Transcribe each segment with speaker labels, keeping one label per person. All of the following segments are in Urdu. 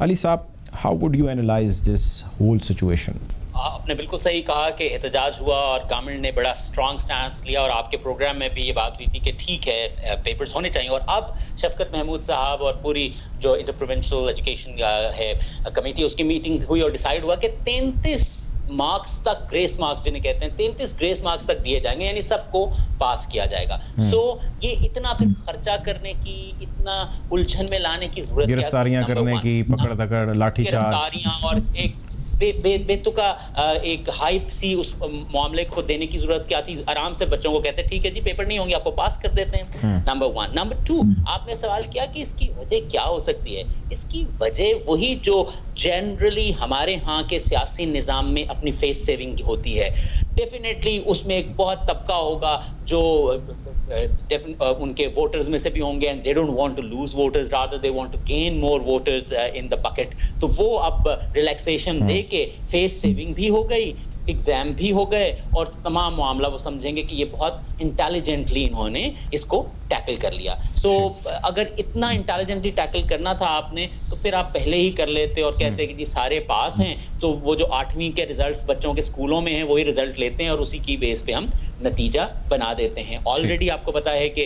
Speaker 1: علی صاحب, how would you analyze this whole situation?
Speaker 2: آپ نے بالکل صحیح کہا کہ احتجاج ہوا اور گورنمنٹ نے بڑا اسٹرانگ سٹانس لیا, اور آپ کے پروگرام میں بھی یہ بات ہوئی تھی کہ ٹھیک ہے پیپرز ہونے چاہیے. اور اب شفقت محمود صاحب اور پوری جو انٹر پروونشل ایجوکیشن ہے کمیٹی, اس کی میٹنگ ہوئی اور ڈیسائیڈ ہوا کہ 33 مارکس تک, گریس مارکس جنہیں کہتے ہیں, 33 گریس مارکس تک دیے جائیں گے, یعنی سب کو پاس کیا جائے گا. سو یہ اتنا پھر خرچہ کرنے کی, اتنا الجھن میں لانے کی ضرورت کیا,
Speaker 1: گرفتاریاں کرنے کی, پکڑ دکڑ, لاٹھی چارج,
Speaker 2: گرفتاریاں اور ایک بے تکا ایک ہائپ سی اس معاملے کو دینے کی ضرورت کیا تھی. آرام سے بچوں کو کہتے ہیں ٹھیک ہے جی پیپر نہیں ہوں گے, آپ کو پاس کر دیتے ہیں. نمبر 1. نمبر 2, آپ نے سوال کیا کہ اس کی وجہ کیا ہو سکتی ہے. اس کی وجہ وہی جو جنرلی ہمارے ہاں کے سیاسی نظام میں اپنی فیس سیونگ ہوتی ہے. ڈیفینیٹلی اس میں ایک بہت طبقہ ہوگا جو ان کے ووٹرز میں سے بھی ہوں گے, and they don't want to lose voters, rather they want to gain more voters in the bucket. تو وہ اب ریلیکسیشن دے کے فیس سیونگ بھی ہو گئی, ایگزام بھی ہو گئے, اور تمام معاملہ وہ سمجھیں گے کہ یہ بہت انٹیلیجنٹلی انہوں نے اس کو ٹیکل کر لیا. سو اگر اتنا انٹیلیجنٹلی ٹیکل کرنا تھا آپ نے, تو پھر آپ پہلے ہی کر لیتے اور کہتے کہ جی سارے پاس ہیں, تو وہ جو 8ویں کے ریزلٹس بچوں کے اسکولوں میں ہیں وہی رزلٹ لیتے ہیں اور اسی کی بیس پہ ہم نتیجہ بنا دیتے ہیں. آلریڈی آپ کو پتا ہے کہ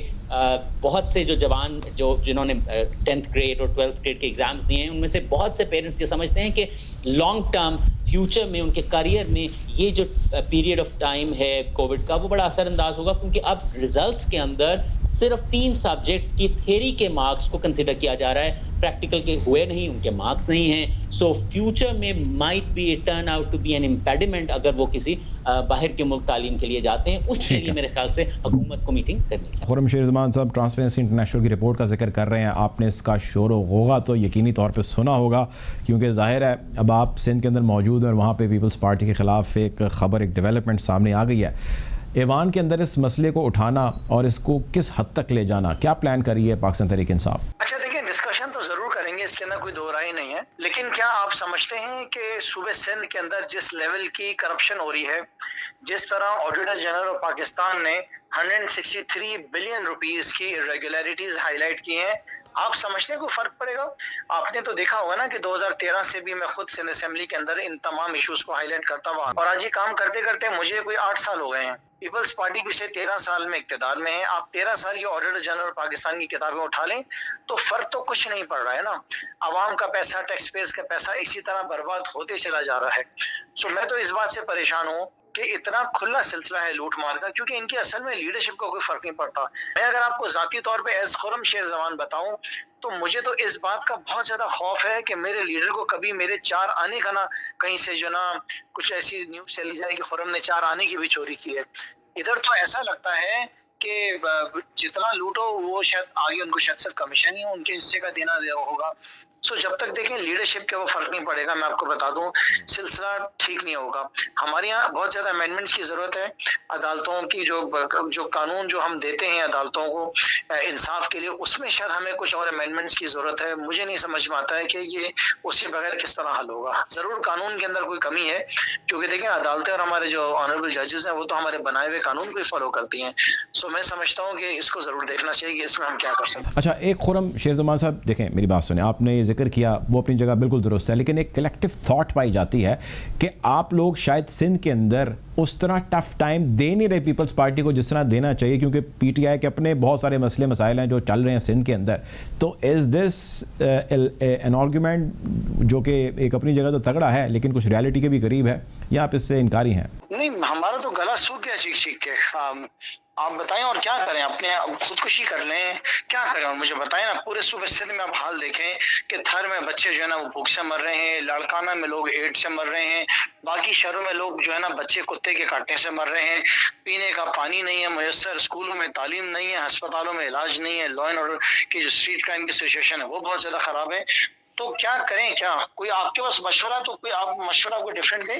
Speaker 2: بہت سے جو جوان جنہوں نے 10th گریڈ اور 12th گریڈ کے ایگزامس دیے ہیں, ان میں سے بہت سے پیرنٹس یہ سمجھتے ہیں کہ لانگ ٹرم فیوچر میں ان کے کیریئر میں یہ جو پیریڈ آف ٹائم ہے کووڈ کا, وہ بڑا اثر انداز ہوگا, کیونکہ اب ریزلٹس کے اندر صرف 3 سبجیکٹس کی تھیوری کے مارکس کو کنسیڈر کیا جا رہا ہے, پریکٹیکل کے ہوئے نہیں, ان کے مارکس نہیں ہیں. سو فیوچر میں might be turn out to be an impediment اگر وہ کسی باہر کے ملک تعلیم کے لیے جاتے ہیں. اس کے لیے میرے خیال سے حکومت کو میٹنگ کرنی چاہیے.
Speaker 1: خرم شیر زمان صاحب ٹرانسپیرنسی انٹرنیشنل کی رپورٹ کا ذکر کر رہے ہیں, آپ نے اس کا شور و غوغا تو یقینی طور پہ سنا ہوگا, کیونکہ ظاہر ہے اب آپ سندھ کے اندر موجود ہیں اور وہاں پہ پیپلز پارٹی کے خلاف ایک خبر, ایک ڈیولپمنٹ سامنے آ گئی ہے. ایوان کے اندر اس مسئلے کو اٹھانا اور اس کو کس حد تک لے جانا, کیا پلان کری ہے پاکستان تحریک انصاف؟
Speaker 3: اچھا دیکھیں, ڈسکشن تو ضرور کریں گے, اس کے اندر کوئی دو رائے نہیں ہے, لیکن کیا آپ سمجھتے ہیں کہ صوبے سندھ کے اندر جس لیول کی کرپشن ہو رہی ہے, جس طرح آڈیٹر جنرل آف پاکستان نے 163 بلین روپیز کی irregularities ہائی لائٹ کی ہیں, آپ سمجھتے ہیں کوئی فرق پڑے گا؟ آپ نے تو دیکھا ہوگا نا کہ 2013 سے بھی میں خود سندھ اسمبلی کے اندر ان تمام ایشوز کو ہائی لائٹ کرتا ہوا, اور آج یہ کام کرتے کرتے مجھے کوئی 8 سال ہو گئے ہیں. پیپلز پارٹی پچھلے 13 سال میں اقتدار میں ہے. آپ 13 سال کی آڈیٹر جنرل پاکستان کی کتابیں اٹھا لیں تو فرق تو کچھ نہیں پڑ رہا ہے نا. عوام کا پیسہ, ٹیکس پیئرز کا پیسہ اسی طرح برباد ہوتے چلا جا رہا ہے. سو میں تو اس بات سے پریشان ہوں کہ اتنا کھلا سلسلہ ہے لوٹ مار کا, کیونکہ ان کی اصل میں لیڈرشپ کا کوئی فرق نہیں پڑتا. میں اگر آپ کو ذاتی طور پہ ایز خرم شیر زمان بتاؤں تو مجھے تو اس بات کا بہت زیادہ خوف ہے کہ میرے لیڈر کو کبھی میرے 4 آنے کا نہ کہیں سے جو نا کچھ ایسی نیوز چلی جائے کہ خرم نے 4 آنے کی بھی چوری کی ہے. ادھر تو ایسا لگتا ہے کہ جتنا لوٹو وہ شاید آگے ان کو شاید صرف کمیشن ہی ان کے حصے کا دینا ہوگا. سو جب تک دیکھیں لیڈرشپ کے وہ فرق نہیں پڑے گا, میں آپ کو بتا دوں سلسلہ ٹھیک نہیں ہوگا. ہمارے یہاں بہت زیادہ امینڈمنٹس کی ضرورت ہے. عدالتوں کی جو قانون جو ہم دیتے ہیں عدالتوں کو انصاف کے لیے, اس میں شاید ہمیں کچھ اور امینڈمنٹس کی ضرورت ہے. مجھے نہیں سمجھ میں آتا ہے کہ یہ اس کے بغیر کس طرح حل ہوگا. ضرور قانون کے اندر کوئی کمی ہے, کیونکہ دیکھیں عدالتیں اور ہمارے جو آنریبل ججز ہیں وہ تو ہمارے بنائے ہوئے قانون کو ہی فالو کرتی ہیں. سو میں سمجھتا ہوں کہ اس کو ضرور دیکھنا چاہیے کہ اس میں ہم کیا کر سکتے ہیں.
Speaker 1: اچھا, ایک خرم شیر زمان صاحب دیکھیں میری بات سنیں, آپ نے یہ ذکر کیا وہ اپنی جگہ بالکل درست ہے, لیکن ایک کلیکٹیو تھاٹ پائی جاتی ہے کہ آپ لوگ شاید سندھ کے اندر اس طرح ٹف ٹائم دے نہیں رہے پیپلز پارٹی کو جس طرح دینا چاہیے, کیونکہ پی ٹی آئی کے اپنے بہت سارے مسئلے مسائل ہیں جو چل رہے ہیں سندھ کے اندر. تو از دس این آرگیومنٹ جو کہ ایک اپنی جگہ تو تگڑا ہے لیکن کچھ ریالٹی کے بھی قریب ہے, یا آپ اس سے انکاری ہیں؟
Speaker 3: نہیں, ہمارا تو گلا سوکھ گیا چیخ چیخ کے. آپ بتائیں اور کیا کریں, اپنے خودکشی کر لیں, کیا کریں, اور مجھے بتائیں نا. پورے صوبے سندھ میں آپ حال دیکھیں کہ تھر میں بچے جو ہے نا وہ بھوک سے مر رہے ہیں, لاڑکانہ میں لوگ ایڈس سے مر رہے ہیں, باقی شہروں میں لوگ جو ہے نا بچے کتے کے کاٹنے سے مر رہے ہیں, پینے کا پانی نہیں ہے میسر, اسکولوں میں تعلیم نہیں ہے, ہسپتالوں میں علاج نہیں ہے, لا اینڈ آرڈر کی جو اسٹریٹ کرائم کی سچویشن ہے وہ بہت زیادہ خراب ہے. تو کیا کریں, کیا کوئی آپ کے پاس مشورہ, تو کوئی آپ مشورہ کوئی ڈفرینٹ دیں.